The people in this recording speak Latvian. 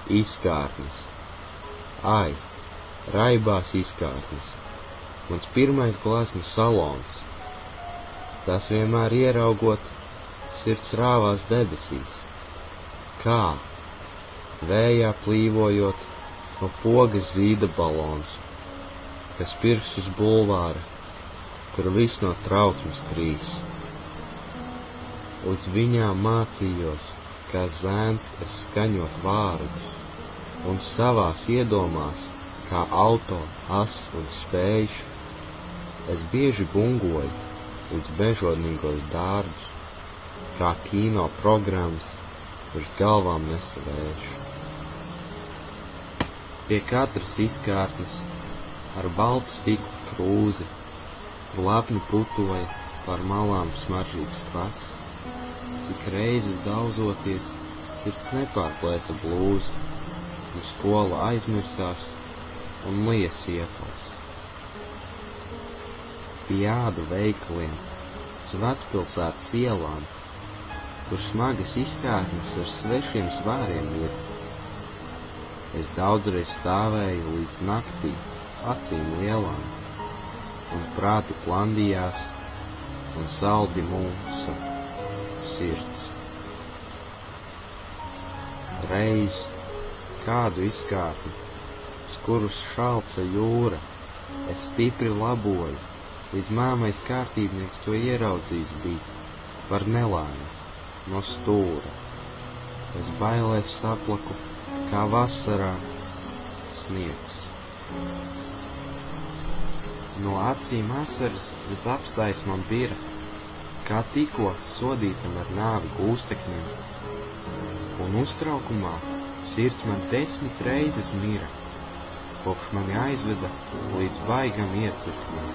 Izkārtnes. Ai, raibās izkārtnes. Mans pirmais gleznu salons. Tas vienmēr ieraugot, sirds rāvās debesīs. Kā, vējā plīvojot, no pogas zīda balons, kas pirks uz bulvāra, kur viss no trauksmes krīs. Uz viņām mācījos, kā zēns es skaņot vārdus, un savās iedomās, kā auto, as un spējš, es bieži bungoju līdz bežodnīgos dārdus, kā kino programmas virs galvām nesavērš. Pie katras izkārtnes ar baltu stikla krūzi, kur lepni putoja par malām smaržīgs kvass, cik reizes dauzoties, sirds nepārplēsa blūzi, un skola aizmirsās un lies iefals. Pie ādu veikaliem, uz vecpilsētas ielām, kur smagas izkārtnes ar svešiem svāriem iet. Es daudzreiz stāvēju līdz naktī, acīm lielām, un prāti plandījās, un saldi mūsa sirds. Reiz kādu izkārtni, uz kurus šalca jūra, es stipri laboju, līdz māmais kārtībnieks to ieraudzījis bija par nelāmi no stūra. Es bailēs saplaku, kā vasarā sniegs. No acīm asaras bez apstājas man bira, kā tikko sodītam ar nāvi gūsteknim, un uztraukumā sirds man 10 reizes mira, kopš mani aizveda līdz baigam iecirknim.